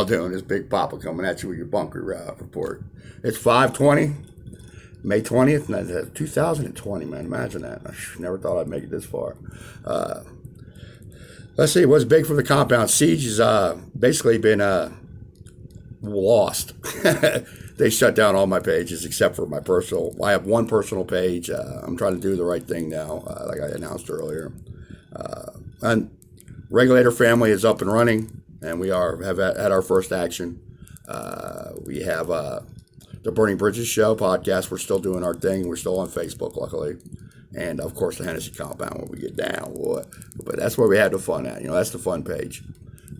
doing? This Big Papa coming at you with your bunker report. It's 5/20, May 20th, 2020, man. Imagine that. I never thought I'd make it this far. Let's see, what's big for the compound? Siege has basically been lost. They shut down all my pages except for my personal. I have one personal page. I'm trying to do the right thing now, like I announced earlier. And Regulator Family is up and running, and we have had our first action. We have the Burning Bridges Show podcast. We're still doing our thing. We're still on Facebook, luckily. And, of course, the Hennessy Compound when we get down. But that's where we had the fun at. That's the fun page.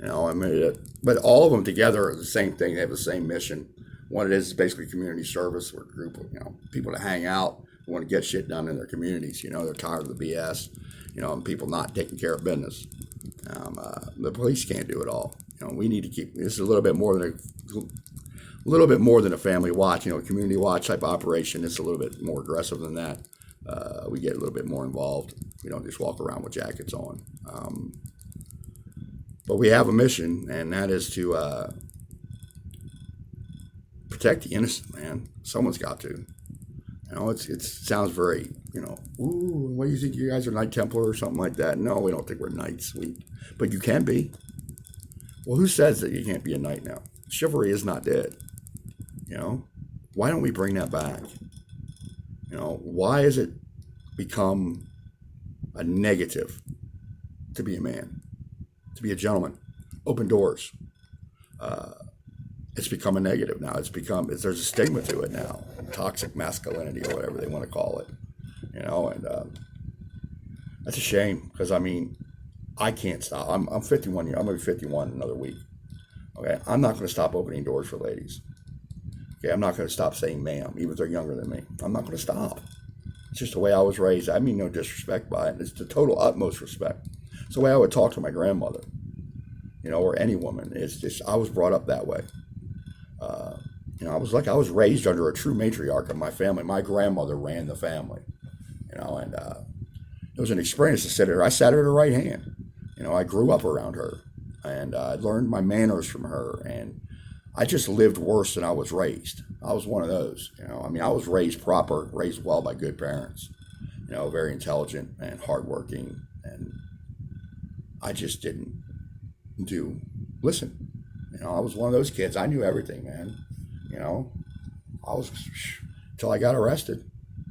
But all of them together are the same thing. They have the same mission. What it is basically community service. We're a group of people to hang out who want to get shit done in their communities. They're tired of the BS. And people not taking care of business. The police can't do it all. We need to keep this is a little bit more than a family watch. A community watch type operation. It's a little bit more aggressive than that. We get a little bit more involved. We don't just walk around with jackets on. But we have a mission, and that is to protect the innocent, man. Someone's got to. It sounds very, ooh, what do you think? You guys are Knight Templar or something like that? No, we don't think we're knights. But you can be. Well, who says that you can't be a knight now? Chivalry is not dead. Why don't we bring that back? Why has it become a negative to be a man, to be a gentleman? Open doors. It's become a negative now. There's a stigma to it now. Toxic masculinity or whatever they want to call it. And that's a shame because, I can't stop. I'm 51 years. I'm going to be 51 in another week. Okay, I'm not going to stop opening doors for ladies. Okay, I'm not going to stop saying ma'am, even if they're younger than me. I'm not going to stop. It's just the way I was raised. I mean no disrespect by it. It's the total utmost respect. It's the way I would talk to my grandmother, or any woman. It's just, I was brought up that way. I was raised under a true matriarch of my family. My grandmother ran the family, and it was an experience to sit at her. I sat at her right hand. I grew up around her, and I learned my manners from her, and I just lived worse than I was raised. I was one of those, I was raised proper, raised well by good parents, very intelligent and hardworking, and I just didn't listen. I was one of those kids. I knew everything, man. I was, until I got arrested,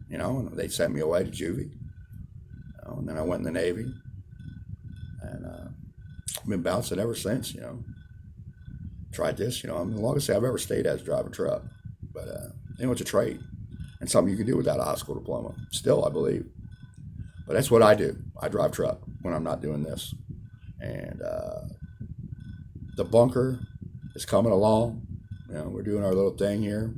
and they sent me away to juvie, and then I went in the Navy, and I've been bouncing ever since, Tried this, the longest I've ever stayed as driving truck. But, it's a trade and something you can do without a high school diploma. Still, I believe. But that's what I do. I drive truck when I'm not doing this. And the bunker is coming along. We're doing our little thing here.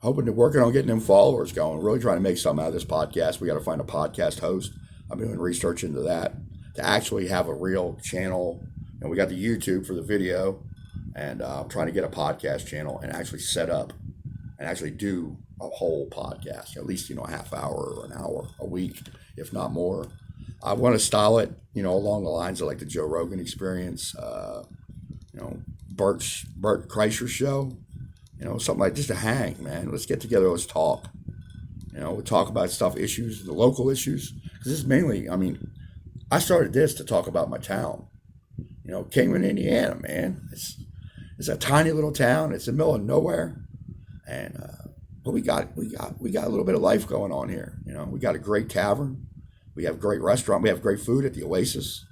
Working on getting them followers going. Really trying to make something out of this podcast. We got to find a podcast host. I'm doing research into that to actually have a real channel. And we got the YouTube for the video. And I'm trying to get a podcast channel and actually set up and actually do a whole podcast, at least, a half hour or an hour a week, if not more. I want to style it, along the lines of like the Joe Rogan Experience, Bert Kreischer show, something like just to hang, man. Let's get together. Let's talk. We'll talk about issues, the local issues. Because this is mainly, I started this to talk about my town. Kingman, Indiana, man. It's a tiny little town. It's in the middle of nowhere, and but we got a little bit of life going on here. We got a great tavern, we have a great restaurant, we have great food at the Oasis.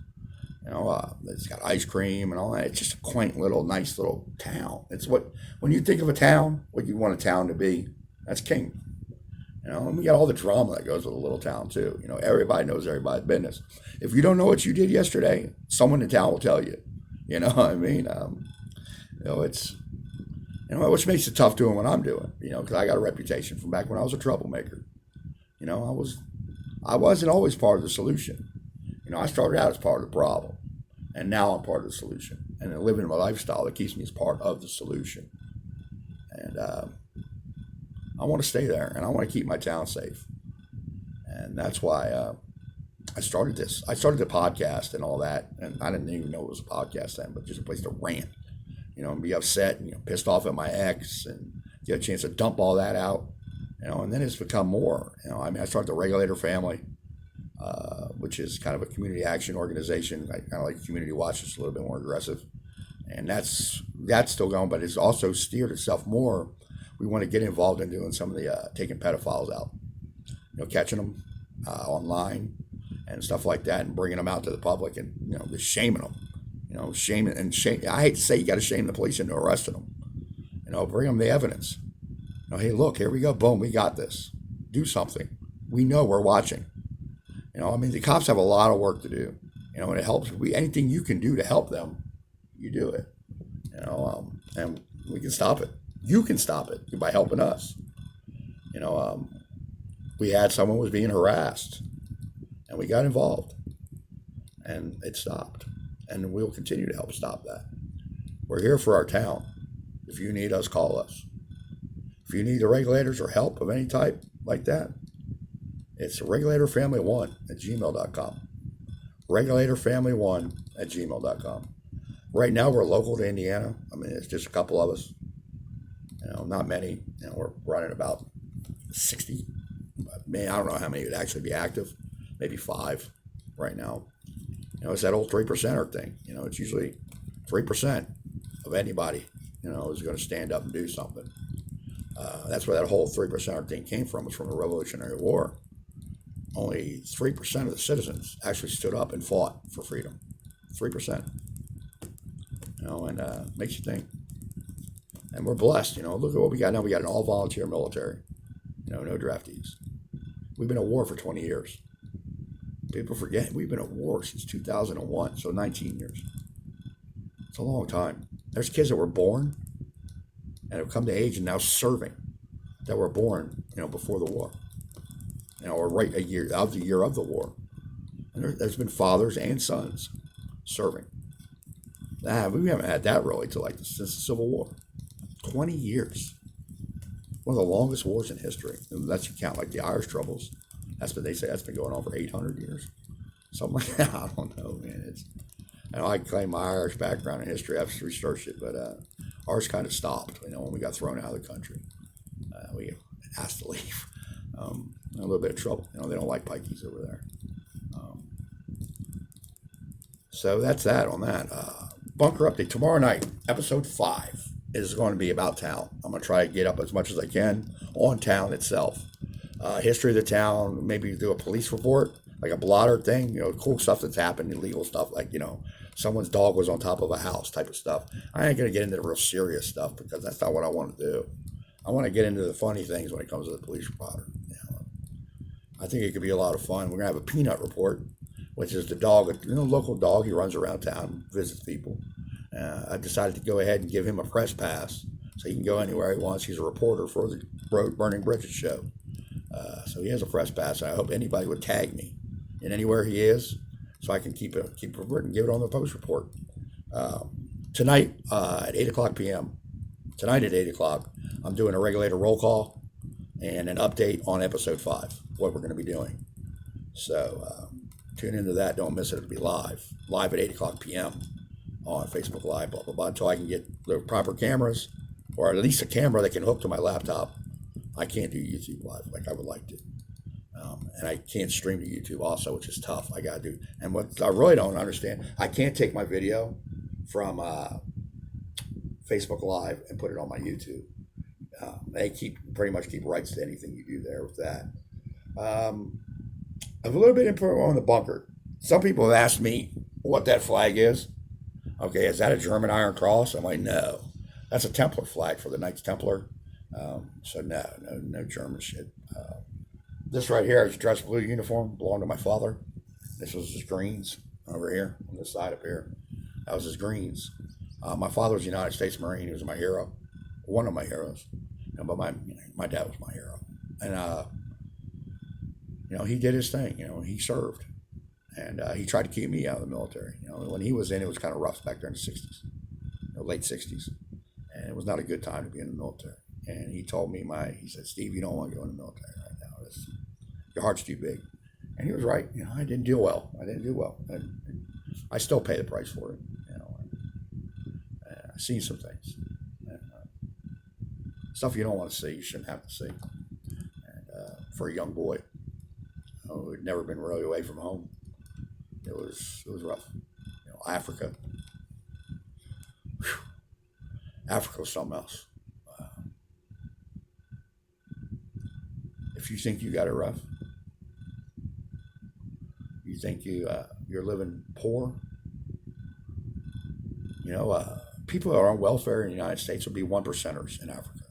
It's got ice cream and all that. It's just a quaint little, nice little town. It's when you think of a town, what you want a town to be. That's King. And we got all the drama that goes with a little town too. Everybody knows everybody's business. If you don't know what you did yesterday, someone in town will tell you. What I mean? It's, which makes it tough doing what I'm doing, because I got a reputation from back when I was a troublemaker. I wasn't always part of the solution. I started out as part of the problem, and now I'm part of the solution. And then living my lifestyle that keeps me as part of the solution. And I want to stay there, and I want to keep my town safe. And that's why I started this. I started the podcast and all that, and I didn't even know it was a podcast then, but just a place to rant. and be upset and pissed off at my ex, and get a chance to dump all that out, and then it's become more. I mean, I started the Regulator Family, which is kind of a community action organization. I kind of like Community Watch, it's a little bit more aggressive, and that's still going, but it's also steered itself more. We want to get involved in doing some of the taking pedophiles out, catching them online and stuff like that, and bringing them out to the public, and just shaming them, shaming and shame. I hate to say you got to shame the police into arresting them. Bring them the evidence. Hey, look, here we go. Boom, we got this. Do something. We know we're watching. I mean, the cops have a lot of work to do. And it helps. Anything you can do to help them, you do it. And we can stop it. You can stop it by helping us. We had someone was being harassed, and we got involved, and it stopped. And we'll continue to help stop that. We're here for our town. If you need us, call us. If you need the regulators or help of any type like that, it's regulatorfamily1@gmail.com. Regulatorfamily1@gmail.com. Right now, we're local to Indiana. I mean, it's just a couple of us. Not many. We're running about 60. Man, I don't know how many would actually be active. Maybe 5 right now. It's that old 3%er thing. It's usually 3% of anybody, is going to stand up and do something. That's where that whole 3%er thing came from. It's from the Revolutionary War. Only 3% of the citizens actually stood up and fought for freedom. 3%. And makes you think. And we're blessed. Look at what we got now. We got an all-volunteer military. No draftees. We've been at war for 20 years. People forget we've been at war since 2001, so 19 years. It's a long time. There's kids that were born and have come to age and now serving that were born, before the war, or right a year of the war. And there's been fathers and sons serving. We haven't had that really since the Civil War. 20 years. One of the longest wars in history. Unless you count like the Irish Troubles. That's what they say. That's been going on for 800 years. Something like that. I don't know, man. I claim my Irish background in history. I've researched it, but ours kind of stopped, when we got thrown out of the country. We asked to leave. A little bit of trouble. They don't like pikeys over there. So that's that on that. Bunker update. Tomorrow night, episode 5 is going to be about town. I'm going to try to get up as much as I can on town itself. History of the town, maybe do a police report, like a blotter thing, cool stuff that's happened, illegal stuff, like, someone's dog was on top of a house type of stuff. I ain't going to get into the real serious stuff because that's not what I want to do. I want to get into the funny things when it comes to the police reporter. I think it could be a lot of fun. We're going to have a peanut report, which is the dog, local dog. He runs around town, visits people. I decided to go ahead and give him a press pass so he can go anywhere he wants. He's a reporter for the Burning Bridges show. So he has a press pass. I hope anybody would tag me in anywhere he is so I can keep it and give it on the post report. Tonight at 8 o'clock p.m. Tonight at 8 o'clock, I'm doing a regulator roll call and an update on episode 5, what we're going to be doing. So tune into that. Don't miss it. It'll be live at 8 o'clock p.m. on Facebook Live, blah, blah, blah, until I can get the proper cameras, or at least a camera that can hook to my laptop. I can't do YouTube Live like I would like to. And I can't stream to YouTube also, which is tough. I got to do. And what I really don't understand, I can't take my video from Facebook Live and put it on my YouTube. They pretty much keep rights to anything you do there with that. A little bit info on the bunker. Some people have asked me what that flag is. Okay, is that a German Iron Cross? I'm like, no. That's a Templar flag for the Knights Templar. So no German shit. This right here is a dress blue uniform, belonged to my father. This was his greens over here, on this side up here. That was his greens. My father was a United States Marine. He was my hero, one of my heroes. But my dad was my hero. And, he did his thing. He served. And he tried to keep me out of the military. When he was in, it was kind of rough back there in the 60s, late 60s. And it was not a good time to be in the military. And he told me, he said, Steve, you don't want to go in the military right now. Your heart's too big. And he was right. I didn't do well. And I still pay the price for it. seen some things. And, stuff you don't want to see, you shouldn't have to see. And for a young boy who had never been really away from home, it was rough. Africa. Whew, Africa was something else. If you think you got it rough, you think you're living poor. People that are on welfare in the United States would be one percenters in Africa.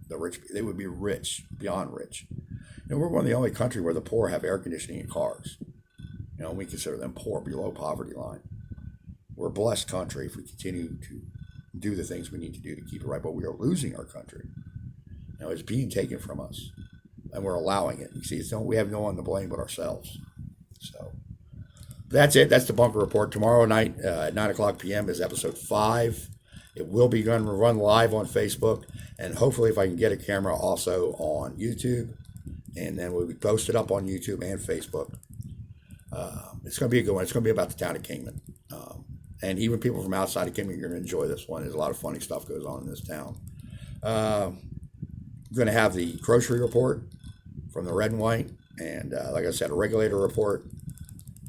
The rich, they would be rich, beyond rich. We're one of the only country where the poor have air conditioning in cars. We consider them poor, below poverty line. We're a blessed country if we continue to do the things we need to do to keep it right, but we are losing our country. It's being taken from us, and we're allowing it. You see, we have no one to blame but ourselves. So that's it. That's the Bunker Report. Tomorrow night at 9 o'clock p.m. is episode 5. It will be going to run live on Facebook, and hopefully if I can get a camera also on YouTube, and then we'll be posted up on YouTube and Facebook. It's going to be a good one. It's going to be about the town of Kingman. And even people from outside of Kingman are going to enjoy this one. There's a lot of funny stuff goes on in this town. I'm going to have the grocery report from the Red and White, and like I said, a regulator report,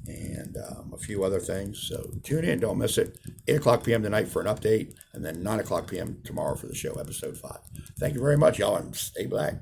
and a few other things. So tune in, don't miss it. 8 o'clock p.m. tonight for an update, and then 9 o'clock p.m. tomorrow for the show, episode 5. Thank you very much, y'all, and stay black.